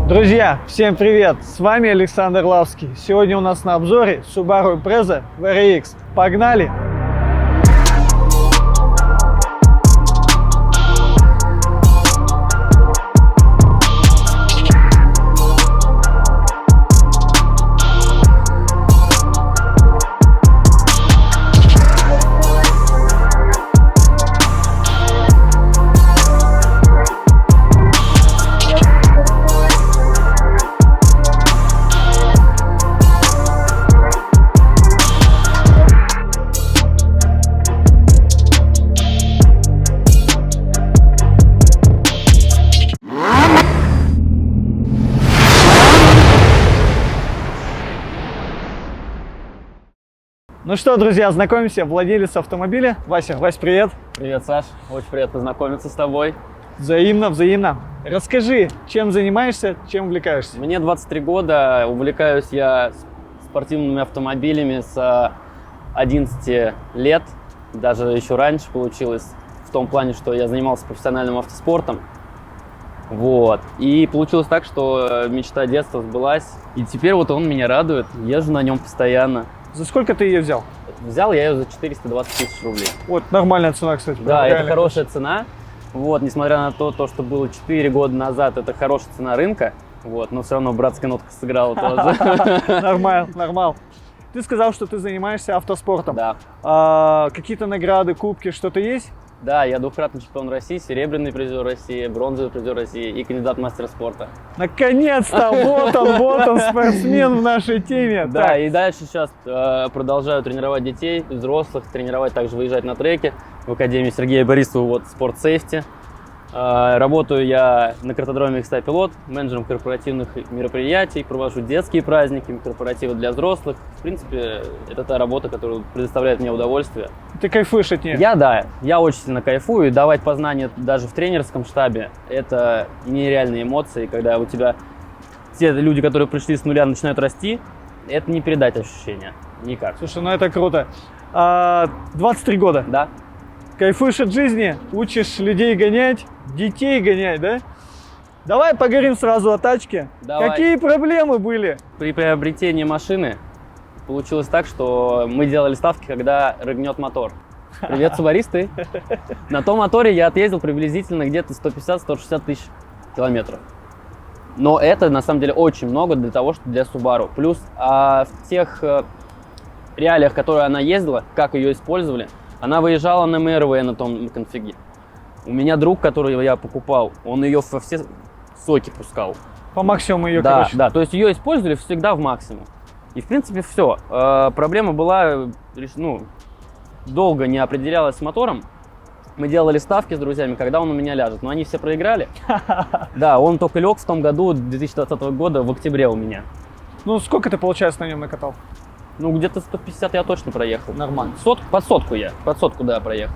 Друзья, всем привет! С вами Александр Лавский. Сегодня у нас на обзоре Subaru Impreza VRX. Погнали! Ну что, друзья, знакомимся, владелец автомобиля. Вася, привет. Привет, Саш. Очень приятно знакомиться с тобой. Взаимно, взаимно. Расскажи, чем занимаешься, чем увлекаешься? Мне 23 года, увлекаюсь я спортивными автомобилями с 11 лет. Даже еще раньше получилось, в том плане, что я занимался профессиональным автоспортом. Вот. И получилось так, что мечта детства сбылась. И теперь вот он меня радует, езжу на нем постоянно. За сколько ты ее взял? Взял я ее за 420 тысяч рублей. Вот, нормальная цена, кстати. Да, это хорошая цена. Вот, несмотря на то, что было 4 года назад, это хорошая цена рынка. Вот, но все равно братская нотка сыграла тоже. Нормально. Ты сказал, что ты занимаешься автоспортом. Да. Какие-то награды, кубки, что-то есть? Да, я двукратный чемпион России, серебряный призер России, бронзовый призер России и кандидат в мастера спорта. Наконец-то! Вот он, спортсмен в нашей теме. Да, Так. и дальше сейчас продолжаю тренировать детей, взрослых, тренировать, также выезжать на треке в Академии Сергея Борисова, вот, Sport Safety. Работаю я на картодроме X Pilot, менеджером корпоративных мероприятий, провожу детские праздники, корпоративы для взрослых. В принципе, это та работа, которая предоставляет мне удовольствие. Ты кайфуешь от нее? Я очень сильно кайфую. Давать познания даже в тренерском штабе – это нереальные эмоции, когда у тебя те люди, которые пришли с нуля, начинают расти, это не передать ощущения никак. Слушай, ну это круто. 23 года. Да. Кайфуешь от жизни, учишь людей гонять, детей гонять, да? Давай поговорим сразу о тачке. Давай. Какие проблемы были? При приобретении машины получилось так, что мы делали ставки, когда рыгнет мотор. Привет, субаристы! На том моторе я отъездил приблизительно где-то 150-160 тысяч километров. Но это на самом деле очень много для того, что для Subaru. Плюс в тех реалиях, которые она ездила, как ее использовали, она выезжала на МРВ на том конфиге. У меня друг, который я покупал, он ее во все соки пускал. По максимуму ее, да, короче. Да, то есть ее использовали всегда в максимум. И в принципе все. Проблема была, долго не определялась с мотором. Мы делали ставки с друзьями, когда он у меня ляжет, но они все проиграли. Да, он только лег в том году, 2020 года, в октябре у меня. Ну, сколько ты, получается, на нем накатал? Ну, где-то 150 я точно проехал. Нормально. Под сотку, да, проехал.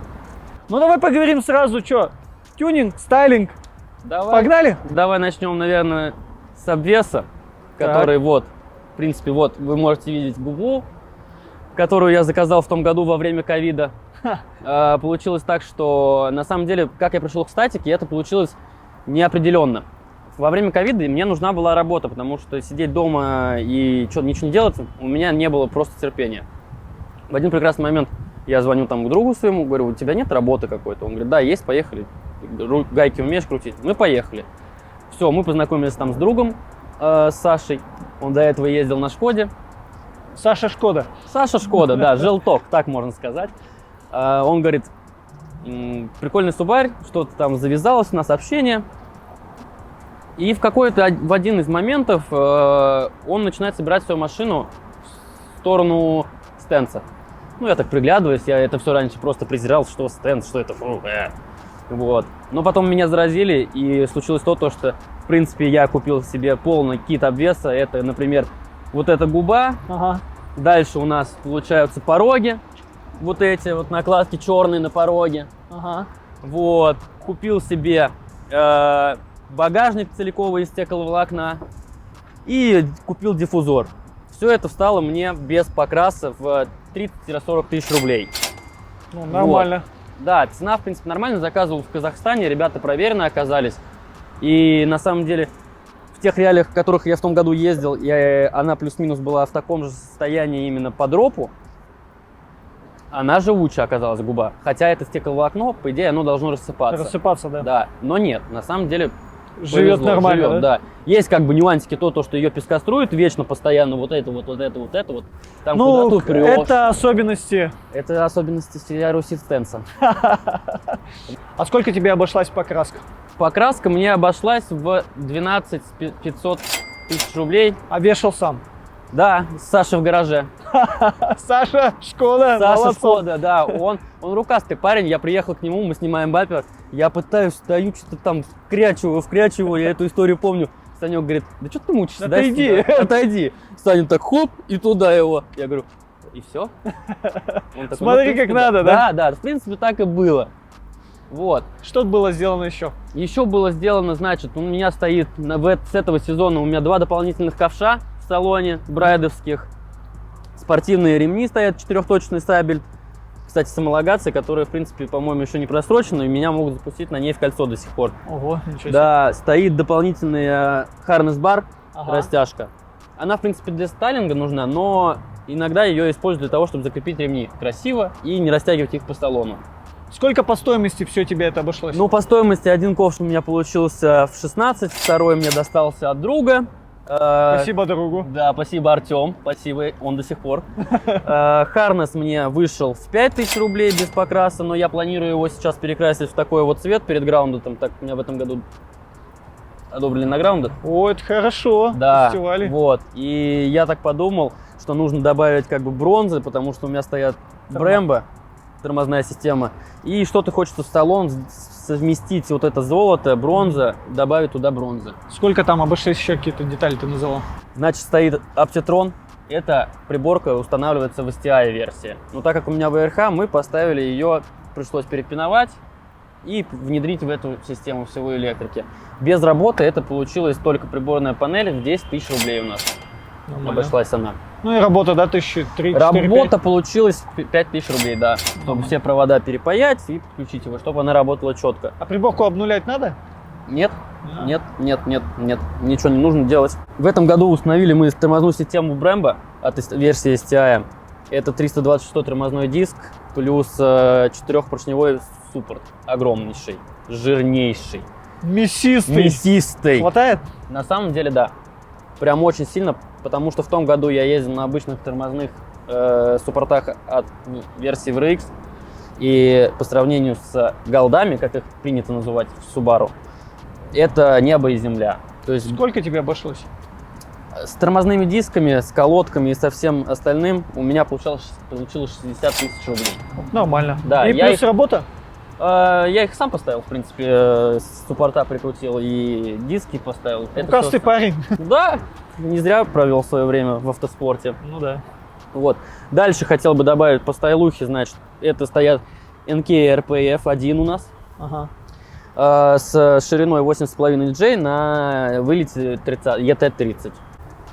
Ну, давай поговорим сразу, что? Тюнинг, стайлинг. Погнали? Давай начнем, наверное, с обвеса, который вот, в принципе, вот, вы можете видеть губу, которую я заказал в том году во время ковида. Получилось так, что, на самом деле, как я пришел к статике, это получилось неопределенно. Во время ковида мне нужна была работа, потому что сидеть дома и ничего не делать, у меня не было просто терпения. В один прекрасный момент я звоню там к другу своему, говорю, у тебя нет работы какой-то? Он говорит, да, есть, поехали. Гайки умеешь крутить? Мы поехали. Все, мы познакомились там с другом, с Сашей. Он до этого ездил на Шкоде. Саша Шкода, да, желток, так можно сказать. Он говорит, прикольный Субарь, что-то там завязалось у нас общение. И в один из моментов он начинает собирать свою машину в сторону Стенса. Ну, я так приглядываюсь, я это все раньше просто презирал, что Стенс, что это, вот. Но потом меня заразили, и случилось то, что, в принципе, я купил себе полный кит обвеса. Это, например, вот эта губа. Ага. Дальше у нас получаются пороги, вот эти вот накладки черные на пороге. Ага. Вот, купил себе багажник целиковый из стекловолокна и купил диффузор. Все это встало мне без покраса в 30-40 тысяч рублей. Ну, нормально. Вот. Да, цена, в принципе, нормально. Заказывал в Казахстане, ребята проверенные оказались. И на самом деле в тех реалиях, в которых я в том году ездил, она плюс-минус была в таком же состоянии именно по дропу, она живучая оказалась, губа. Хотя это стекловолокно, по идее, оно должно рассыпаться. Рассыпаться, да. Да, но нет, на самом деле Живет повезло, нормально, живет, да? да? Есть как бы нюансики, то, что ее пескострует вечно, постоянно, вот это вот. Там Ну, куда-то упрешь. это особенности. Это особенности стереорусистенса. А сколько тебе обошлась покраска? Покраска мне обошлась в 12 500 тысяч рублей. А вешал сам? Да, с Сашей в гараже. Саша, Шкода, Саша молодцов. Шкода, да, он рукастый парень, я приехал к нему, мы снимаем бампер, я пытаюсь, стою, что-то там вкрячиваю, я эту историю помню. Санек говорит, да что ты мучишься, Отойди. отойди. Саня так хоп, и туда его. Я говорю, и все? Смотри, как надо, да? Да, в принципе, так и было. Вот. Что было сделано еще? Еще было сделано, значит, у меня стоит с этого сезона у меня 2 дополнительных ковша в салоне брайдовских. Спортивные ремни стоят, 4-точный сабель. Кстати, с homологацией, которая, в принципе, по-моему, еще не просрочена, и меня могут запустить на ней в кольцо до сих пор. Ого, ничего себе. Да, стоит дополнительный харнес-бар, Ага. растяжка. Она, в принципе, для стайлинга нужна, но иногда ее используют для того, чтобы закрепить ремни красиво и не растягивать их по салону. Сколько по стоимости все тебе это обошлось? Ну, по стоимости один ковш у меня получился в 16, второй мне достался от друга. Спасибо, другу. Да, спасибо, Артем, спасибо, он до сих пор. Харнес мне вышел в 5000 рублей без покраса, но я планирую его сейчас перекрасить в такой вот цвет перед граундом, так меня в этом году одобрили на граундах. О, это хорошо. Да, Фестивали. вот, и я так подумал, что нужно добавить как бы бронзы, потому что у меня стоят Brembo, тормозная система, и что-то хочется в салон совместить вот это золото, бронза, добавить туда бронзы. Сколько там обошлись еще какие-то детали ты называл? Значит, стоит Optitron. Эта приборка устанавливается в STI версии. Но так как у меня VRH, мы поставили ее, пришлось перепиновать и внедрить в эту систему всего электрики. Без работы это получилось только приборная панель в 10 тысяч рублей у нас. Нормально. Обошлась она. Ну и работа, да, 1003, 4, Работа получилась 5000 рублей, да. Чтобы все провода перепаять и подключить его, чтобы она работала четко. А приборку обнулять надо? Нет, Да. нет, ничего не нужно делать. В этом году установили мы тормозную систему Brembo от версии STI. Это 326 тормозной диск плюс 4-поршневой суппорт. Огромнейший, жирнейший, Мясистый. мясистый. Хватает? На самом деле, да. Прям очень сильно, потому что в том году я ездил на обычных тормозных суппортах от версии VRX. И по сравнению с голдами, как их принято называть в Subaru, это небо и земля. То есть Сколько тебе обошлось? с тормозными дисками, с колодками и со всем остальным у меня получилось 60 тысяч рублей. Нормально. Да, И я плюс их- работа? Я их сам поставил, в принципе, с суппорта прикрутил и диски поставил. Это Рукастый всё- парень. Да, не зря провел свое время в автоспорте. Ну да. Вот. Дальше хотел бы добавить по стайлухе, значит, это стоят NK RPF 1 у нас. Ага. С шириной 8,5 J на вылете ET30.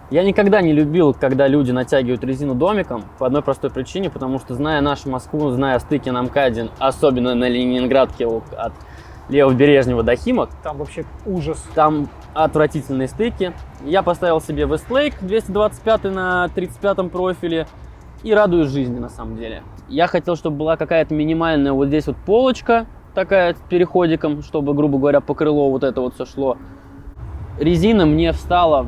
Я никогда не любил, когда люди натягивают резину домиком, по одной простой причине, потому что, зная нашу Москву, зная стыки на МКАДе, особенно на Ленинградке от Левобережного до Химок, Там вообще ужас. там отвратительные стыки. Я поставил себе Westlake 225 на 35 профиле и радуюсь жизни на самом деле. Я хотел, чтобы была какая-то минимальная вот здесь вот полочка, такая с переходиком, чтобы, грубо говоря, по крылу вот это вот все шло. Резина мне встала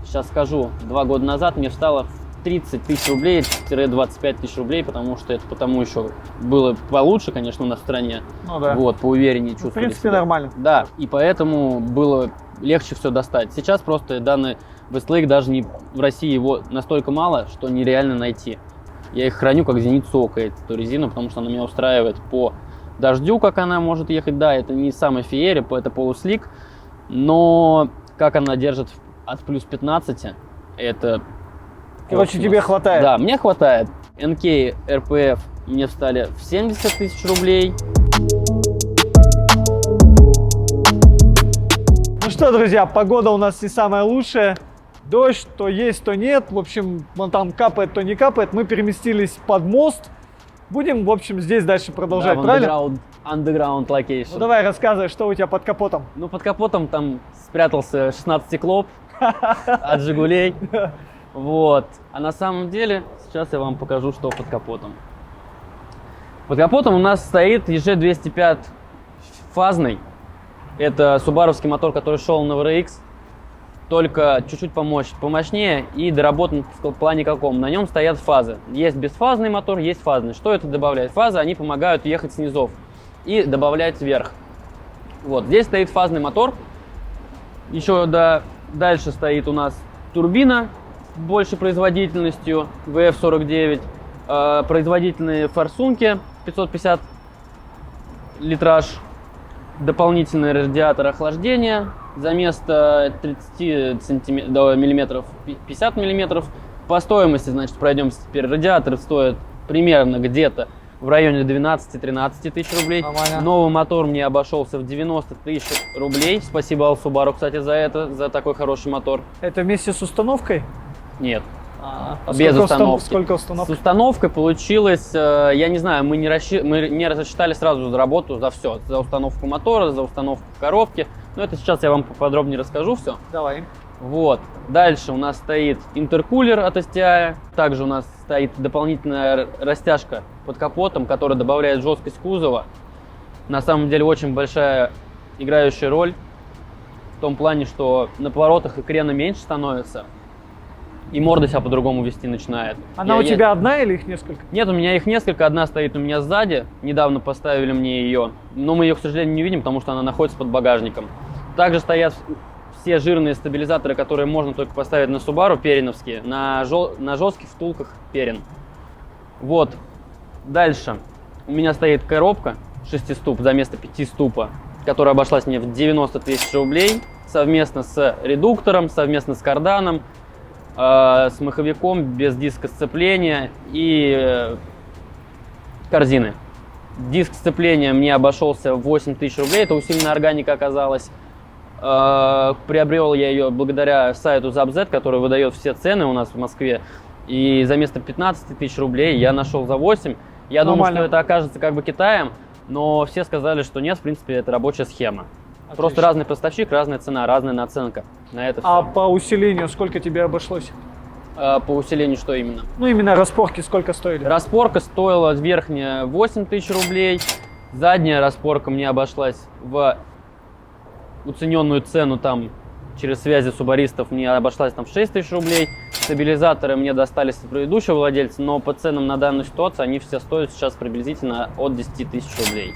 сейчас скажу, 2 года назад мне встала в 30 тысяч рублей-25 тысяч рублей, потому что это потому еще было получше, конечно, у нас в стране. Ну да. Вот, поувереннее В чувствовали принципе, себя. нормально. Да, и поэтому было легче все достать. Сейчас просто данный Westlake даже в России его настолько мало, что нереально найти. Я их храню как зеницу ока, эту резину, потому что она меня устраивает по дождю, как она может ехать. Да, это не самый феерия, это полуслик, но как она держит от плюс 15, это... Короче, космос. тебе хватает. Да, мне хватает. NK RPF мне встали в 70 тысяч рублей. Ну что, друзья, погода у нас не самая лучшая. Дождь то есть, то нет. В общем, вон там капает, то не капает. Мы переместились под мост. Будем, в общем, здесь дальше продолжать, Да, правильно? Вандеграунд underground location. Ну давай рассказывай, что у тебя под капотом. Ну, под капотом там спрятался 16-клоп от «Жигулей». Вот. А на самом деле, сейчас я вам покажу, что под капотом. Под капотом у нас стоит EG205 фазный. Это субаровский мотор, который шел на VRX. Только чуть-чуть помощнее и доработан в плане каком. На нем стоят фазы. Есть бесфазный мотор, есть фазный. Что это добавляет? Фазы, они помогают ехать с низов и добавлять вверх. Вот, здесь стоит фазный мотор. Еще дальше стоит у нас турбина большей производительностью, VF49. Производительные форсунки 550 литраж. Дополнительный радиатор охлаждения. За место 30 миллиметров 50 миллиметров. По стоимости, значит, пройдемся теперь. Радиаторы стоят примерно где-то в районе 12-13 тысяч рублей. Нормально. Новый мотор мне обошелся в 90 тысяч рублей. Спасибо Ал Subaru, кстати, за это, за такой хороший мотор. Это вместе с установкой? Нет, А без сколько установки. Сколько С установок? установкой получилось, я не знаю, мы не рассчитали сразу за работу, за все. За установку мотора, за установку коробки. Но это сейчас я вам поподробнее расскажу все. Давай. Вот. Дальше у нас стоит интеркулер от STI. Также у нас стоит дополнительная растяжка под капотом, которая добавляет жесткость кузова. На самом деле очень большая играющая роль. В том плане, что на поворотах и крена меньше становится. И морда себя по-другому вести начинает. Она у тебя одна или их несколько? Нет, у меня их несколько. Одна стоит у меня сзади. Недавно поставили мне ее. Но мы ее, к сожалению, не видим, потому что она находится под багажником. Также стоят все жирные стабилизаторы, которые можно только поставить на Subaru, периновские, на жестких втулках перин. Вот. Дальше. У меня стоит коробка 6-ступ за место 5-ступа, которая обошлась мне в 90 тысяч рублей. Совместно с редуктором, совместно с карданом, с маховиком, без диска сцепления и корзины. Диск сцепления мне обошелся в 8 тысяч рублей, это усиленная органика оказалась. Приобрел я ее благодаря сайту ZapZ, который выдает все цены у нас в Москве. И за место 15 тысяч рублей я нашел за 8. Я думал, что это окажется как бы Китаем, но все сказали, что нет, в принципе, это рабочая схема. Отлично. Просто разный поставщик, разная цена, разная наценка на это все. А по усилению сколько тебе обошлось? По усилению что именно? Ну, именно распорки сколько стоили? Распорка стоила верхняя 8 тысяч рублей, задняя распорка мне обошлась в уцененную цену там через связи субаристов, мне обошлась там в 6 тысяч рублей. Стабилизаторы мне достались от предыдущего владельца, но по ценам на данную ситуацию они все стоят сейчас приблизительно от 10 тысяч рублей.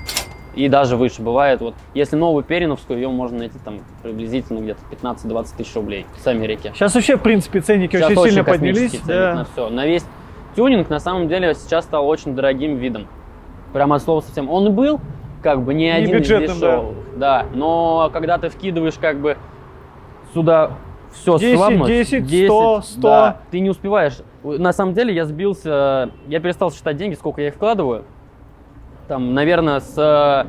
И даже выше бывает. Вот, если новую периновскую, ее можно найти там приблизительно где-то 15-20 тысяч рублей в Америке. Сейчас вообще, в принципе, ценники сейчас очень сильно поднялись. Ценник на все. На весь тюнинг, на самом деле, сейчас стал очень дорогим видом. Прямо от слова совсем. Он и был, как бы, не один из дешевых. Да, но когда ты вкидываешь, как бы, сюда все 10, 100, 100. Да, ты не успеваешь. На самом деле, я сбился, я перестал считать деньги, сколько я их вкладываю. Там, наверное, с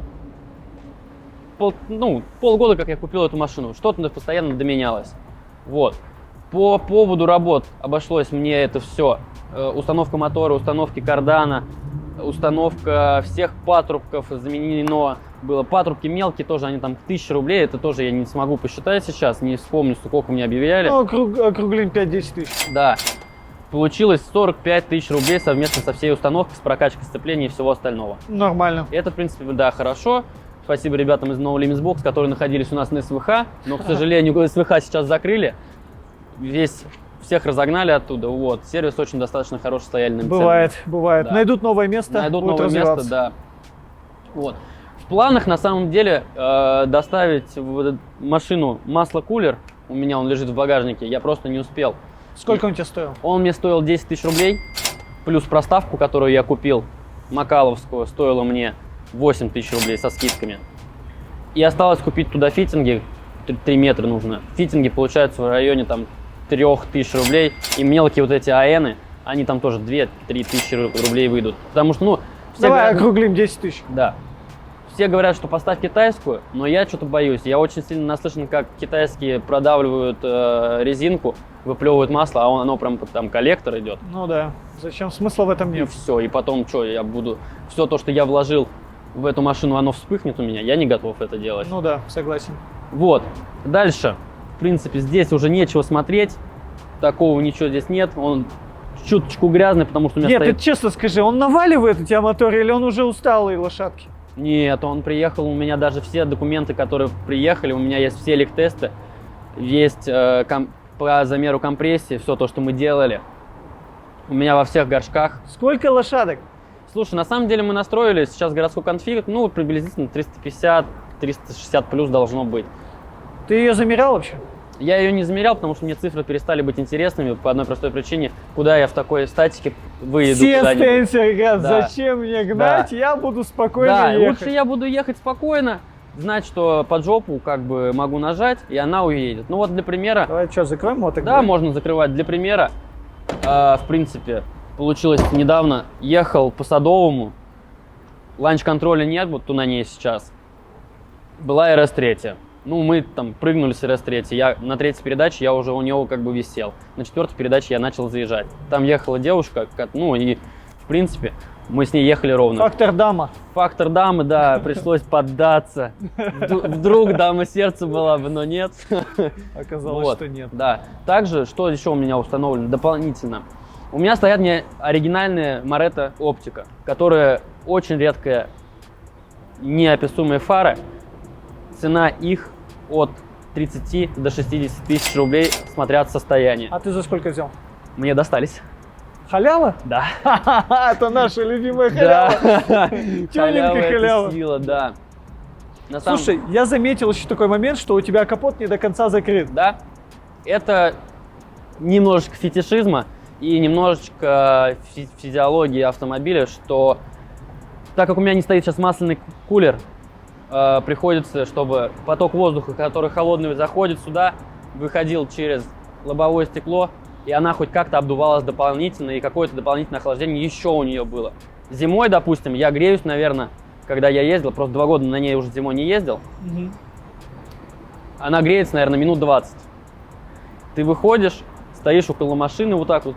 полгода, как я купил эту машину, что-то постоянно доменялось. Вот. По поводу работ обошлось мне это все. Установка мотора, установки кардана, установка всех патрубков заменено. Было патрубки мелкие тоже, они там 1000 рублей, это тоже я не смогу посчитать сейчас, не вспомню, сколько мне объявляли. Ну, округлим 5-10 тысяч. Да. Получилось 45 тысяч рублей совместно со всей установкой, с прокачкой сцепления и всего остального. Нормально. Это, в принципе, да, хорошо. Спасибо ребятам из No Limits Box, которые находились у нас на СВХ, но, к сожалению, СВХ сейчас закрыли. Всех разогнали оттуда, вот. Сервис очень достаточно хороший, стояли на Бывает. Да. Найдут новое место, найдут новое место, да. Вот. В планах, на самом деле, доставить в машину масло-кулер. У меня он лежит в багажнике, я просто не успел. Сколько он тебе стоил? Он мне стоил 10 тысяч рублей, плюс проставку, которую я купил, Макаловскую, стоила мне 8 тысяч рублей со скидками. И осталось купить туда фитинги, 3 метра нужно. Фитинги получаются в районе там 3000 рублей. И мелкие вот эти АЭны, они там тоже 2-3 тысячи рублей выйдут. Потому что, все давай говорят, округлим 10 тысяч. Да. Все говорят, что поставь китайскую, но я что-то боюсь. Я очень сильно наслышан, как китайские продавливают резинку, выплевывают масло, а оно прям там коллектор идет. Ну да. Зачем? Смысла в этом И нет. все. И потом что, я буду... Все то, что я вложил в эту машину, оно вспыхнет у меня, я не готов это делать. Ну да, согласен. Вот, дальше, в принципе, здесь уже нечего смотреть, такого ничего здесь нет, он чуточку грязный, потому что у меня Нет, стоит... ты честно скажи, он наваливает у тебя мотор или он уже усталые лошадки? Нет, он приехал, у меня даже все документы, которые приехали, у меня есть все лик-тесты, есть по замеру компрессии, все то, что мы делали. У меня во всех горшках. Сколько лошадок? Слушай, на самом деле мы настроили сейчас городской конфиг, ну, приблизительно 350-360 плюс должно быть. Ты ее замерял вообще? Я ее не замерял, потому что мне цифры перестали быть интересными по одной простой причине. Куда я в такой статике выеду Все куда-нибудь. стенсеры говорят, Да. зачем мне гнать, Да. я буду спокойно Да, ехать. лучше я буду ехать спокойно, знать, что под жопу как бы могу нажать, и она уедет. Ну вот для примера, Давай что, закроем моток? да, можно закрывать. Для примера, в принципе, получилось недавно, ехал по Садовому, ланч-контроля нет, вот на ней сейчас. Была РС-3. Ну, мы там прыгнули с РС-3. Я на третьей передаче я уже у него как бы висел. На четвертой передаче я начал заезжать. Там ехала девушка, ну и в принципе мы с ней ехали ровно. Фактор дама. Фактор дамы, да, пришлось поддаться. Вдруг дама сердца была бы, но нет. Оказалось, Вот, что нет. Да. Также, что еще у меня установлено дополнительно? У меня стоят не оригинальные Moretto оптика, которая очень редкая, неописуемые фары. Цена их от 30 до 60 тысяч рублей, смотря от состояния. А ты за сколько взял? Мне достались. Халява? Да. Это наша любимая халява. Да. Тёмненькая это халява. сила, да. На самом- Слушай, я заметил еще такой момент, что у тебя капот не до конца закрыт. Да, это немножечко фетишизма и немножечко физиологии автомобиля, что так как у меня не стоит сейчас масляный кулер, приходится, чтобы поток воздуха, который холодный заходит сюда, выходил через лобовое стекло, и она хоть как-то обдувалась дополнительно, и какое-то дополнительное охлаждение еще у нее было. Зимой, допустим, я греюсь, наверное, когда я ездил, просто 2 года на ней уже зимой не ездил, она греется, наверное, минут 20. Ты выходишь, стоишь около машины, вот так вот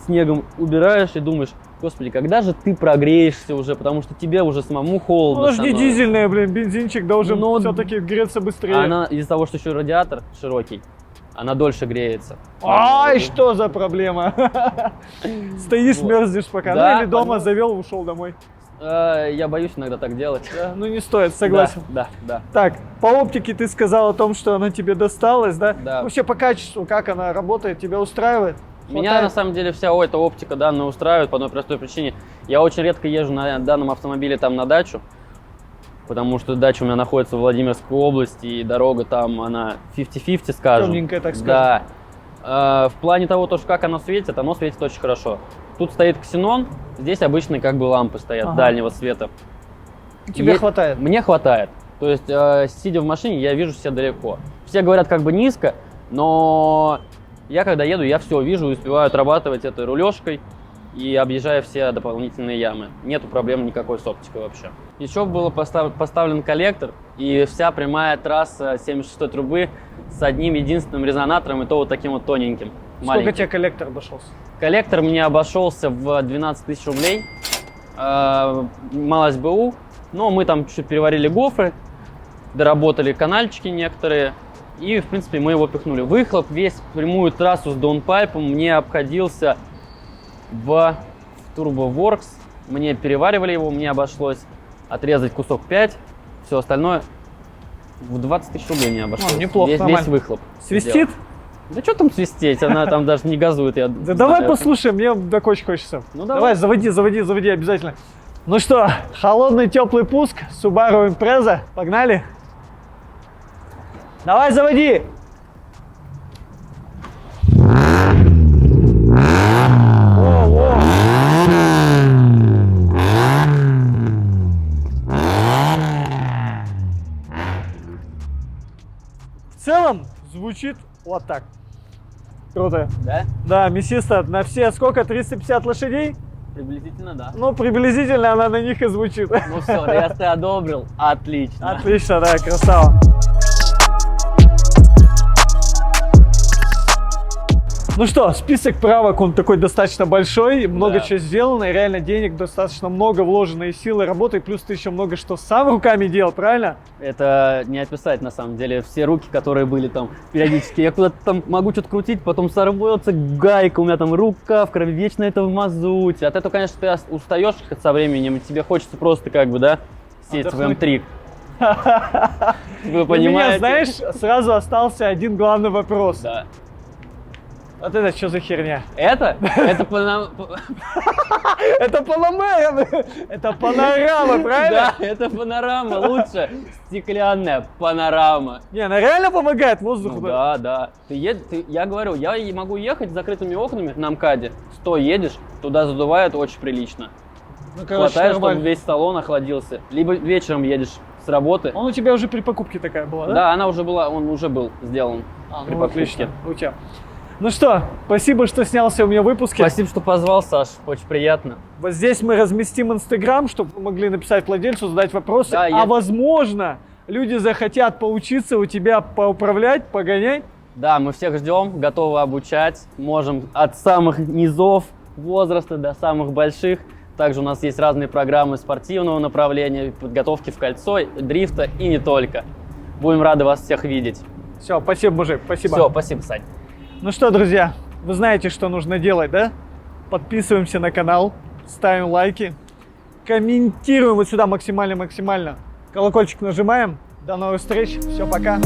снегом убираешь и думаешь, господи, когда же ты прогреешься уже, потому что тебе уже самому холодно. Ну, это же не становится. дизельная, блин, бензинчик должен Ну, все-таки греться быстрее. Она из-за того, что еще радиатор широкий, она дольше греется. Ай, что за проблема? Стоишь, Вот. мерзнешь пока. Да, Ну или дома понятно. завел, ушел домой. Я боюсь иногда так делать. Да, ну не стоит, согласен. Да, да. Так, по оптике ты сказал о том, что она тебе досталась, да? Да. Вообще по качеству, как она работает, тебя устраивает? Меня Хватает? на самом деле вся эта оптика данная устраивает по одной простой причине. Я очень редко езжу на данном автомобиле там на дачу, потому что дача у меня находится в Владимирской области, и дорога там, она 50-50, скажем. Темненькая, так скажем. Да. В плане того, то, что как оно светит очень хорошо. Тут стоит ксенон, здесь обычные как бы лампы стоят Ага. дальнего света. Тебе Е- хватает? Мне хватает. То есть, сидя в машине, я вижу все далеко. Все говорят как бы низко, но я когда еду, я все вижу и успеваю отрабатывать это рулежкой и объезжая все дополнительные ямы. Нету проблем никакой с оптикой вообще. Еще был поставлен коллектор, и вся прямая трасса 76-й трубы с одним единственным резонатором, и то вот таким вот тоненьким. Сколько маленьким. тебе коллектор обошелся? Коллектор мне обошелся в 12 тысяч рублей. Малость БУ. Но мы там чуть-чуть переварили гофры, доработали канальчики некоторые. И, в принципе, мы его пихнули. Выхлоп весь прямую трассу с даунпайпом мне обходился в TurboWorks. Мне переваривали его, мне обошлось отрезать кусок 5. Все остальное в 20 тысяч рублей не обошлось. неплохо, весь нормально. выхлоп. Свистит? сделать. Да что там свистеть, она там даже не газует. Я Да давай знаю. послушаем, мне так очень хочется. Ну, Давай, заводи обязательно. Ну что, холодный теплый пуск, Subaru Impreza, погнали? Давай, заводи! В целом звучит вот так. Круто. Да? Да, мясисто на все, сколько, 350 лошадей? Приблизительно, да. Ну, приблизительно она на них и звучит. Ну все, я ты одобрил. Отлично. Отлично, да, красава. Ну что, список правок, он такой достаточно большой, много Да. чего сделано, и реально денег достаточно много вложено, и силы работы, плюс ты еще много что сам руками делал, правильно? Это не описать, на самом деле. Все руки, которые были там периодически. Я куда-то там могу что-то крутить, потом сорвется гайка, у меня там рука в крови, вечно это в мазуте. От этого, конечно, ты устаешь со временем, и тебе хочется просто как бы, да, сесть в Отдохнуть. М3. Вы У меня, понимаете? знаешь, сразу остался один главный вопрос. Да. Вот это что за херня? Это Это Панамера, это панорама, правильно? Да, это панорама, лучше стеклянная панорама. Не, она реально помогает воздуху. Ну да, да. Я говорю, я и могу ехать с закрытыми окнами на МКАДе. 100 едешь, туда задувает очень прилично. Ну, короче, Хватает, чтобы нормально. весь салон охладился. Либо вечером едешь с работы. Он у тебя уже при покупке такая была, да? Да, она уже была, он уже был сделан при Ну, покупке. отлично. У тебя. Ну что, спасибо, что снялся у меня в выпуске. Спасибо, что позвал, Саш, очень приятно. Вот здесь мы разместим Инстаграм, чтобы вы могли написать владельцу, задать вопросы. Да, А я- возможно, люди захотят поучиться у тебя поуправлять, погонять. Да, мы всех ждем, готовы обучать. Можем от самых низов возраста до самых больших. Также у нас есть разные программы спортивного направления, подготовки в кольцо, дрифта и не только. Будем рады вас всех видеть. Все, спасибо, мужик, спасибо. Все, спасибо, Сань. Ну что, друзья, вы знаете, что нужно делать, да? Подписываемся на канал, ставим лайки, комментируем вот сюда максимально. Колокольчик нажимаем. До новых встреч. Все, пока.